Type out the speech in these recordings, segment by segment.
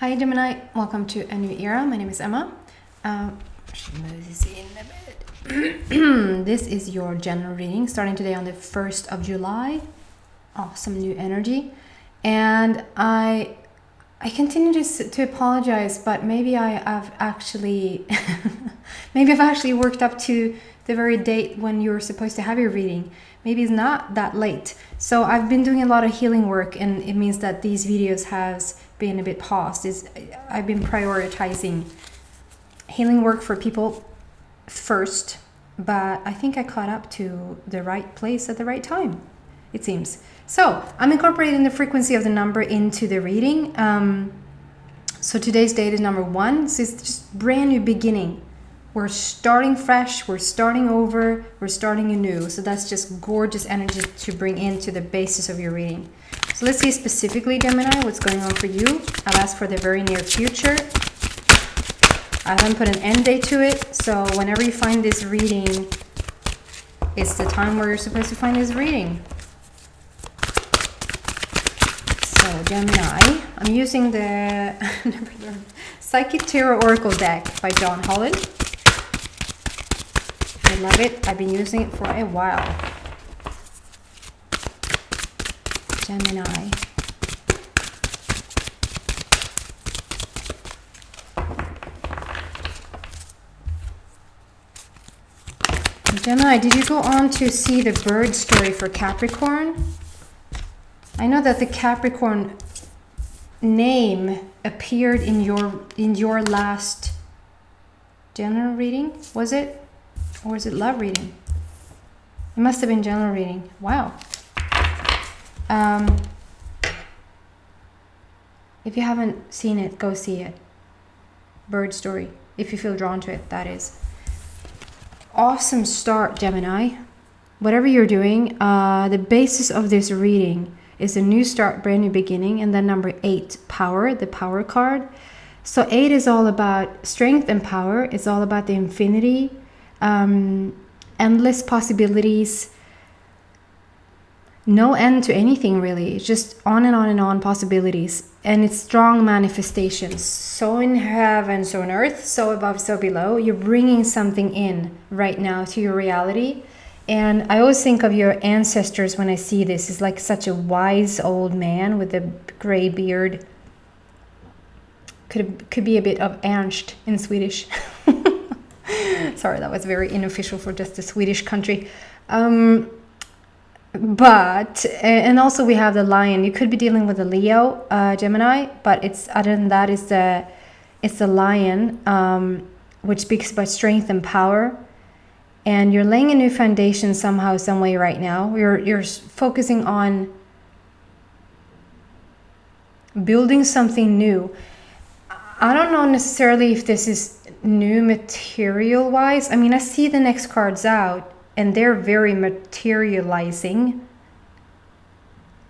Hi Gemini, welcome to a new era. My name is Emma. She moves in a bit. This is your general reading starting today on the 1st of July. Awesome new energy. And I continue to apologize, but maybe I've actually worked up to the very date when you're supposed to have your reading. Maybe it's not that late. So I've been doing a lot of healing work, and it means that these videos has been a bit paused. I've been prioritizing healing work for people first, but I think I caught up to the right place at the right time, it seems. So I'm incorporating the frequency of the number into the reading. So today's date is number 1. So it's just brand new beginning. We're starting fresh, we're starting over, we're starting anew. So that's just gorgeous energy to bring into the basis of your reading. So let's see specifically, Gemini, what's going on for you. I've asked for the very near future. I haven't put an end date to it. So whenever you find this reading, it's the time where you're supposed to find this reading. So Gemini, I'm using the Psychic Tarot Oracle deck by John Holland. I love it. I've been using it for a while. Gemini. Gemini, did you go on to see the bird story for Capricorn? I know that the Capricorn name appeared in your last general reading, was it? Or is it love reading? It must have been general reading. Wow. If you haven't seen it, go see it. Bird story. If you feel drawn to it, that is. Awesome start, Gemini. Whatever you're doing, the basis of this reading is a new start, brand new beginning. And then number 8, power, the power card. So 8 is all about strength and power. It's all about the infinity. Endless possibilities, no end to anything really. It's just on and on and on possibilities, and it's strong manifestations. So in heaven, so on earth, so above, so below. You're bringing something in right now to your reality. And I always think of your ancestors when I see this. It's like such a wise old man with a gray beard. Could be a bit of Ernst in Swedish. Sorry, that was very unofficial for just the Swedish country. And also we have the lion. You could be dealing with a Leo, Gemini, but it's other than that, it's the lion, which speaks about strength and power. And you're laying a new foundation somehow, some way right now. You're focusing on building something new. I don't know necessarily if this is new material wise. I mean, I see the next cards out and they're very materializing.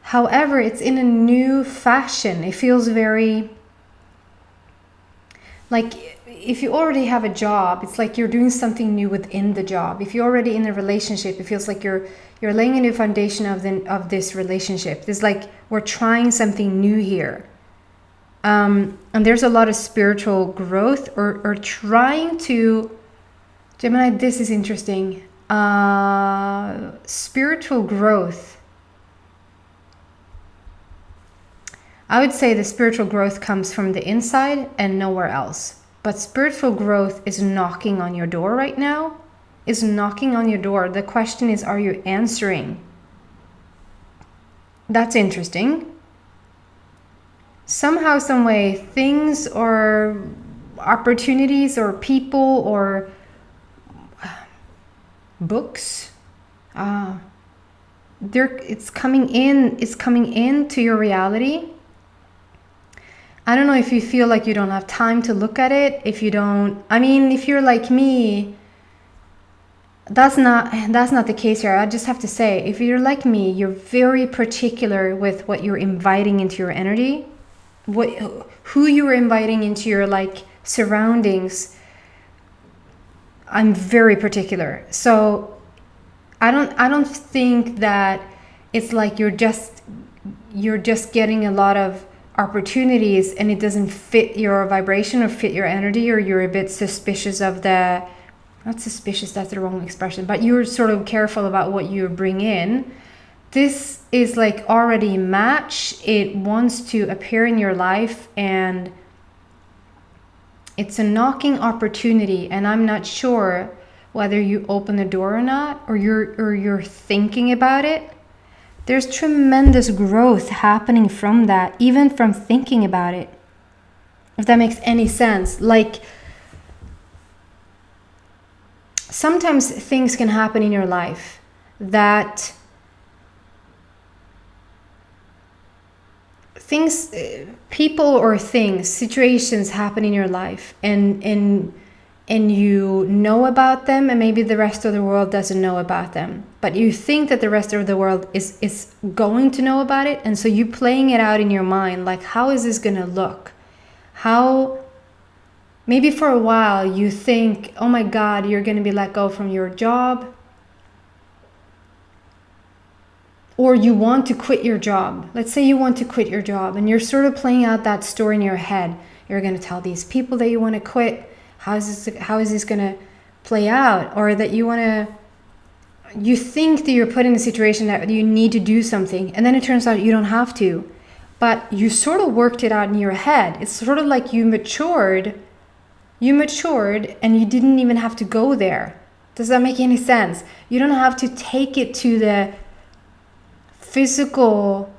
However, it's in a new fashion. It feels very like if you already have a job, it's like you're doing something new within the job. If you're already in a relationship, it feels like you're laying a new foundation of this relationship. It's like we're trying something new here. And there's a lot of spiritual growth or trying to, Gemini, this is interesting. Spiritual growth. I would say the spiritual growth comes from the inside and nowhere else. But spiritual growth is knocking on your door right now. Is knocking on your door. The question is, are you answering? That's interesting. Somehow, some way, things or opportunities or people or books, it's coming into your reality. I don't know if you feel like you don't have time to look at it. If you're like me, that's not the case here. I just have to say, if you're like me, you're very particular with what you're inviting into your energy. Who you are inviting into your surroundings. I'm very particular. So I don't think that it's like you're just getting a lot of opportunities and it doesn't fit your vibration or fit your energy, or you're a bit suspicious of the, not suspicious, that's the wrong expression, but you're sort of careful about what you bring in, this is like already a match. It wants to appear in your life and it's a knocking opportunity, and I'm not sure whether you open the door or not, or you're thinking about it. There's tremendous growth happening from that, even from thinking about it. If that makes any sense. Like, sometimes things can happen in your life that people or things, situations happen in your life, and you know about them, and maybe the rest of the world doesn't know about them, but you think that the rest of the world is going to know about it, and so you playing it out in your mind, like, how is this gonna look? How, maybe for a while you think, oh my God, you're gonna be let go from your job, or you want to quit your job. Let's say you want to quit your job, and you're sort of playing out that story in your head. You're gonna tell these people that you want to quit. How is this going to play out? Or that you think that you're put in a situation that you need to do something, and then it turns out you don't have to. But you sort of worked it out in your head. It's sort of like you matured and you didn't even have to go there. Does that make any sense? You don't have to take it to the physical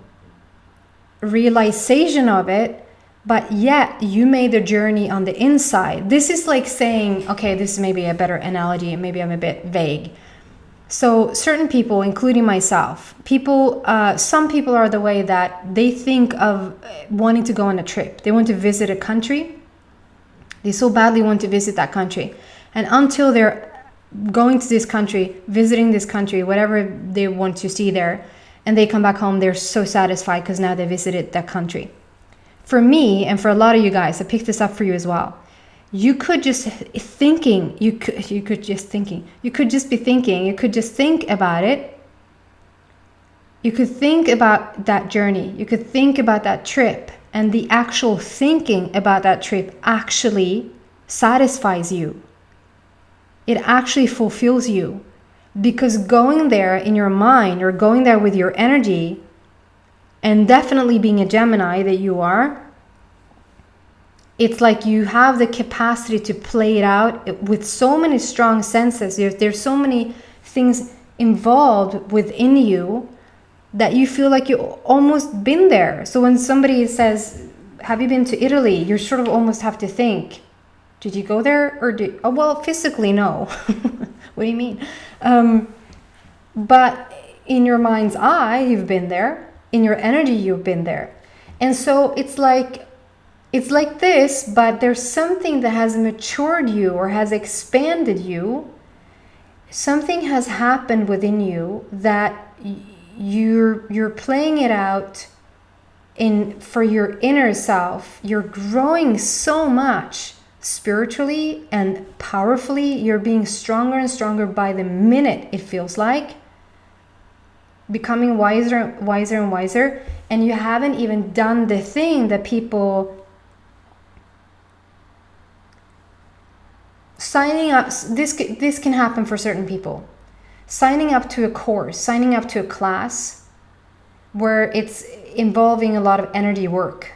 realization of it, but yet you made the journey on the inside. This is like saying, okay, this is maybe a better analogy, maybe I'm a bit vague. So certain people, including myself, some people are the way that they think of wanting to go on a trip. They want to visit a country. They so badly want to visit that country. And until they're going to this country, visiting this country, whatever they want to see there, and they come back home, they're so satisfied because now they visited that country. For me, and for a lot of you guys, I picked this up for you as well. You could just be thinking, you could just think about it. You could think about that journey. You could think about that trip, and the actual thinking about that trip actually satisfies you. It actually fulfills you, because going there in your mind, or going there with your energy, and definitely being a Gemini that you are, it's like you have the capacity to play it out with so many strong senses. There's so many things involved within you that you feel like you almost been there. So when somebody says, have you been to Italy? You sort of almost have to think, did you go there? Or oh, well, physically, no. What do you mean? But in your mind's eye, you've been there. In your energy, you've been there. And so it's like this, but there's something that has matured you or has expanded you. Something has happened within you that you're playing it out for your inner self. You're growing so much spiritually and powerfully. You're being stronger and stronger by the minute, it feels like. Becoming wiser and wiser, and you haven't even done the thing that people signing up. This can happen for certain people. Signing up to a course, signing up to a class where it's involving a lot of energy work,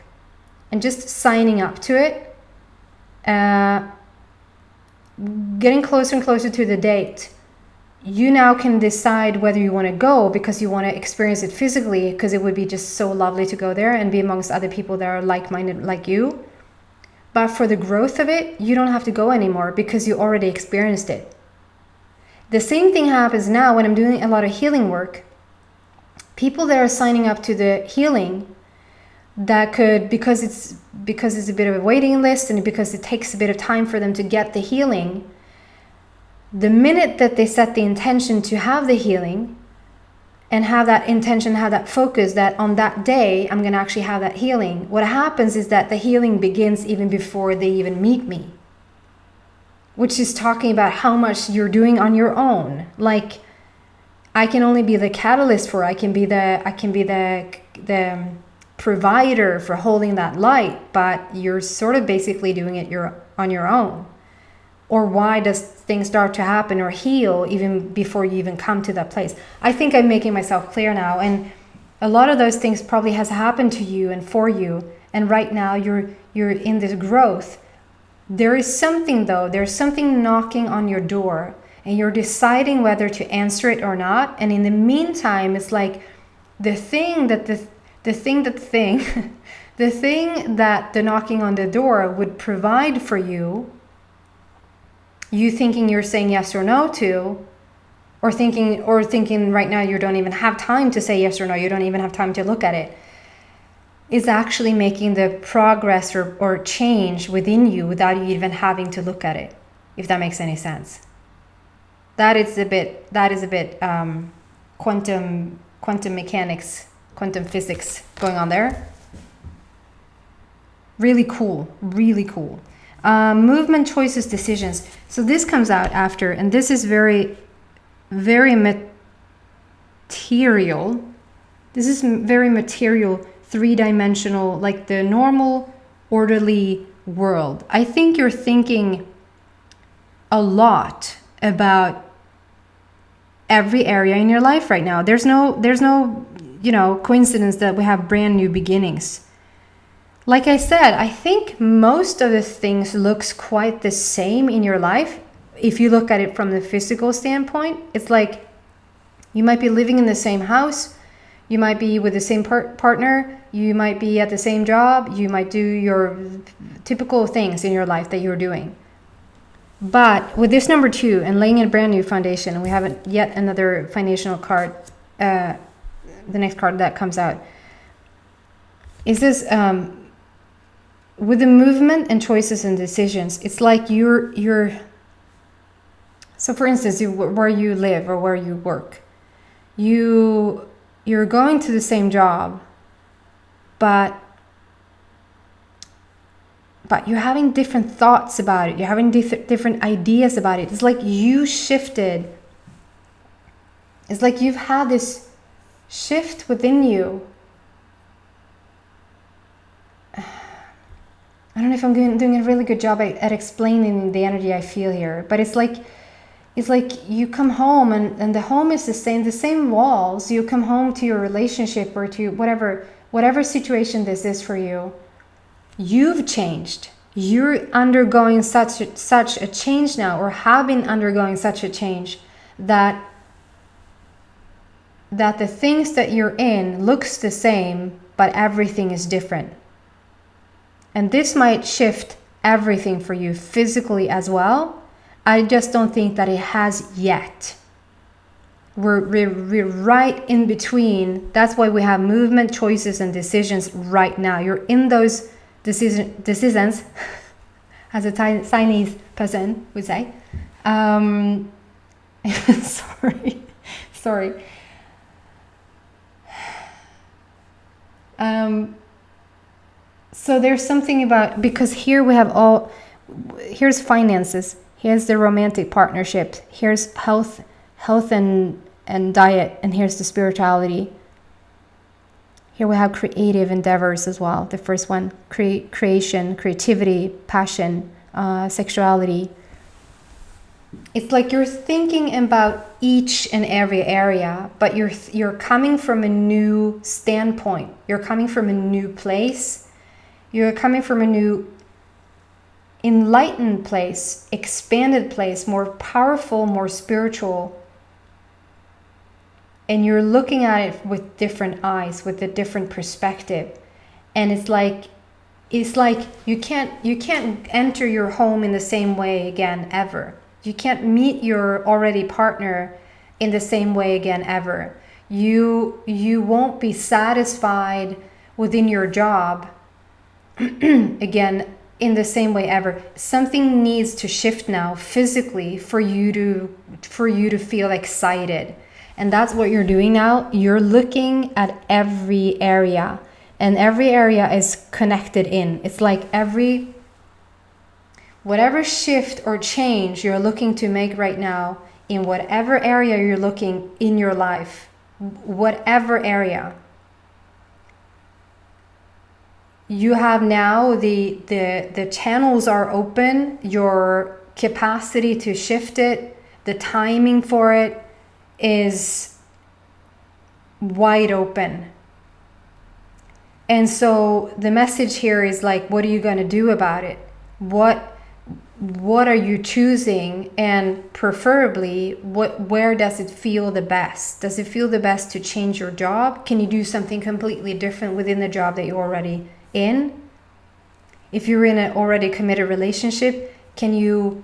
and just signing up to it, getting closer and closer to the date. You now can decide whether you want to go because you want to experience it physically, because it would be just so lovely to go there and be amongst other people that are like-minded like you. But for the growth of it, you don't have to go anymore because you already experienced it. The same thing happens now when I'm doing a lot of healing work. People that are signing up to the healing, that could, because it's a bit of a waiting list and because it takes a bit of time for them to get the healing, the minute that they set the intention to have the healing and have that intention, have that focus that on that day I'm going to actually have that healing, what happens is that the healing begins even before they even meet me, which is talking about how much you're doing on your own. Like, I can only be the catalyst for it. I can be the provider for holding that light, but you're sort of basically doing it on your own? Or why does things start to happen or heal even before you even come to that place? I think I'm making myself clear now, and a lot of those things probably has happened to you and for you, and right now you're in this growth. There is something though, there's something knocking on your door, and you're deciding whether to answer it or not. And in the meantime, it's like the thing that the knocking on the door would provide for you, you thinking you're saying yes or no to, or thinking right now you don't even have time to say yes or no, you don't even have time to look at it, is actually making the progress or change within you without you even having to look at it, if that makes any sense. That is a bit quantum mechanics, quantum physics going on there. Really cool, really cool. Movement, choices, decisions. So this comes out after, and this is very, very material. This is very material, three-dimensional, like the normal, orderly world. I think you're thinking a lot about every area in your life right now. There's no coincidence that we have brand new beginnings. Like I said, I think most of the things looks quite the same in your life. If you look at it from the physical standpoint, it's like you might be living in the same house, you might be with the same partner, you might be at the same job, you might do your typical things in your life that you're doing. But with this number 2 and laying a brand new foundation, and we have yet another foundational card, the next card that comes out, is this with the movement and choices and decisions. It's like you're so for instance, where you live or where you work, you're going to the same job, but you're having different thoughts about it. You're having different ideas about it. It's like you shifted. It's like you've had this shift within you. I don't know if I'm doing a really good job at explaining the energy I feel here, but it's like you come home and the home is the same walls. You come home to your relationship or to whatever situation this is for you. You've changed. You're undergoing such a change now, or have been undergoing such a change that the things that you're in looks the same, but everything is different. And this might shift everything for you physically as well. I just don't think that it has yet. We're right in between. That's why we have movement, choices, and decisions right now. You're in those decisions, as a Chinese person would say. Sorry. So there's something about, because here we have here's finances, here's the romantic partnership, here's health and diet, and here's the spirituality. Here we have creative endeavors as well. The first one, creation, creativity, passion, sexuality. It's like you're thinking about each and every area, but you're coming from a new standpoint. You're coming from a new place. You're coming from a new enlightened place, expanded place, more powerful, more spiritual. And you're looking at it with different eyes, with a different perspective. And it's like you can't enter your home in the same way again ever. You can't meet your already partner in the same way again ever. You won't be satisfied within your job again in the same way ever. Something needs to shift now physically for you to feel excited. And that's what you're doing now. You're looking at every area, and every area is connected in. It's like whatever shift or change you're looking to make right now in whatever area you're looking in your life, whatever area, you have now the channels are open, your capacity to shift it, the timing for it is wide open. And so the message here is like, what are you going to do about it? What are you choosing? And preferably, where does it feel the best? Does it feel the best to change your job? Can you do something completely different within the job that you're already in? If you're in an already committed relationship, can you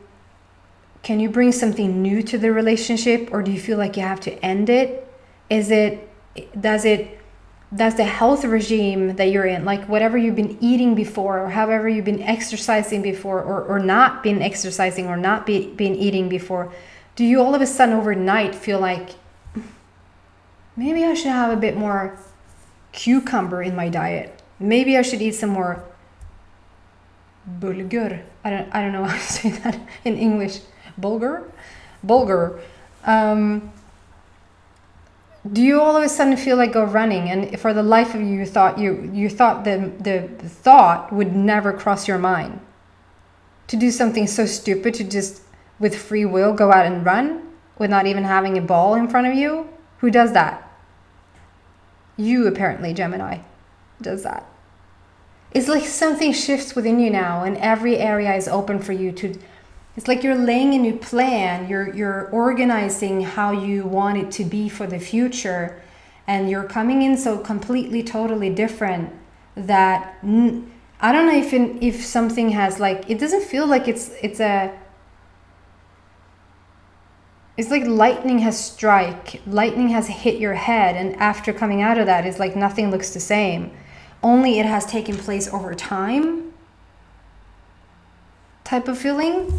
bring something new to the relationship, or do you feel like you have to end it? Does the health regime that you're in, like whatever you've been eating before, or however you've been exercising before, or not been exercising, or not been eating before, do you all of a sudden overnight feel like, maybe I should have a bit more cucumber in my diet? Maybe I should eat some more bulgur. I don't know how to say that in English. Bulgur. Do you all of a sudden feel like go running, and for the life of you, you thought the thought would never cross your mind to do something so stupid, to just with free will go out and run with not even having a ball in front of you? Who does that? You, apparently, Gemini, does that. It's like something shifts within you now, and every area is open for you to. It's like you're laying a new plan, you're organizing how you want it to be for the future, and you're coming in so completely, totally different that I don't know if something has, like, it doesn't feel like it's like lightning has hit your head, and after coming out of that, it's like nothing looks the same. Only it has taken place over time type of feeling.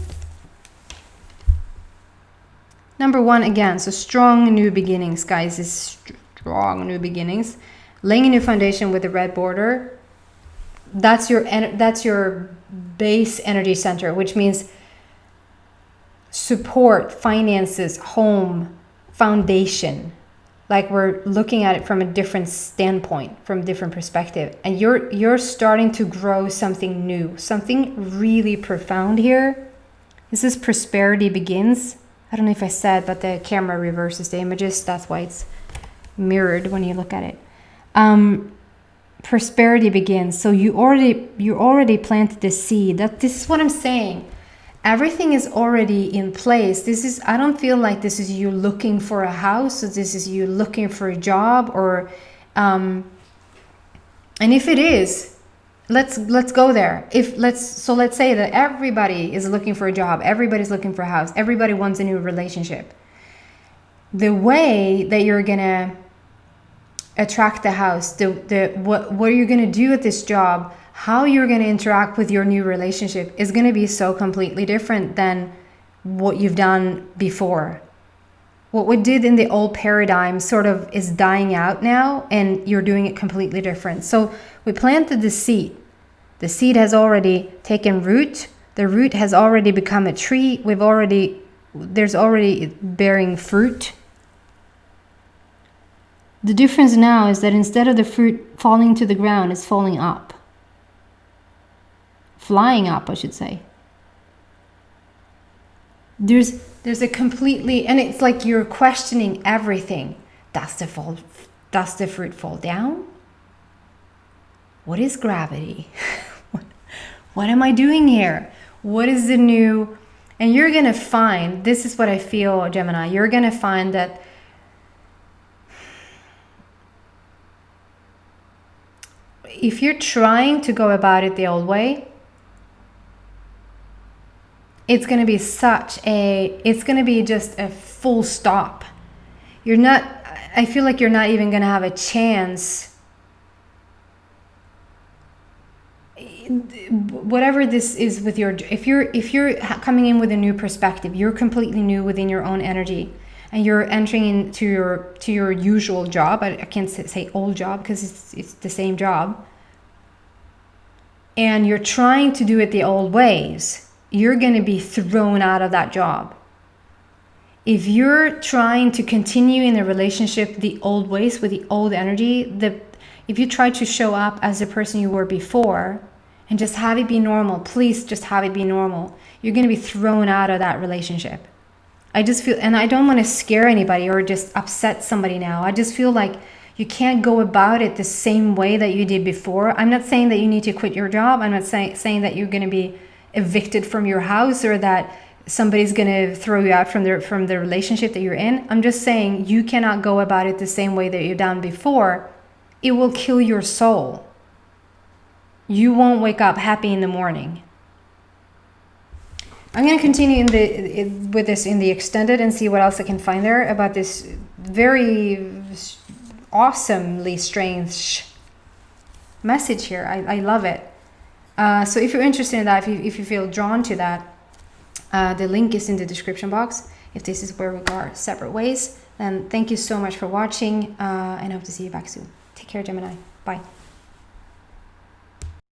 Number one, again, so strong new beginnings, guys, is strong new beginnings. Laying a new foundation with the red border. That's your base energy center, which means support, finances, home, foundation. Like we're looking at it from a different standpoint, from a different perspective. And you're starting to grow something new, something really profound here. This is prosperity begins. I don't know if I said, but the camera reverses the images. That's why it's mirrored when you look at it. Prosperity begins. So you already planted the seed. This is what I'm saying. Everything is already in place. I don't feel like this is you looking for a house, or this is you looking for a job, or and if it is, let's go there. Let's say that everybody is looking for a job, everybody's looking for a house, everybody wants a new relationship. The way that you're gonna attract the house, what are you gonna do at this job, how you're gonna interact with your new relationship is gonna be so completely different than what you've done before. What we did in the old paradigm sort of is dying out now, and you're doing it completely different. So we planted the seed. The seed has already taken root. The root has already become a tree. There's already bearing fruit. The difference now is that instead of the fruit falling to the ground, it's falling up. Flying up, I should say. There's a completely, and it's like you're questioning everything. Does the fruit fall down? What is gravity? What am I doing here? What is the new? And you're gonna find, this is what I feel, Gemini, you're gonna find that if you're trying to go about it the old way, it's going to be it's going to be just a full stop. I feel like you're not even going to have a chance. Whatever this is with if you're coming in with a new perspective, you're completely new within your own energy, and you're entering into your usual job. I can't say old job because it's the same job. And you're trying to do it the old ways. You're going to be thrown out of that job. If you're trying to continue in a relationship the old ways with the old energy, If you try to show up as the person you were before and just have it be normal, please just have it be normal, you're going to be thrown out of that relationship. I just feel, and I don't want to scare anybody or just upset somebody now. I just feel like you can't go about it the same way that you did before. I'm not saying that you need to quit your job. I'm not saying that you're going to be evicted from your house or that somebody's going to throw you out from the relationship that you're in. I'm just saying you cannot go about it the same way that you've done before. It will kill your soul. You won't wake up happy in the morning. I'm going to continue with this in the extended and see what else I can find there about this very awesomely strange message here. I love it. So if you're interested in that, if you feel drawn to that, the link is in the description box. If this is where we go our separate ways, then thank you so much for watching, and I hope to see you back soon. Take care, Gemini. Bye.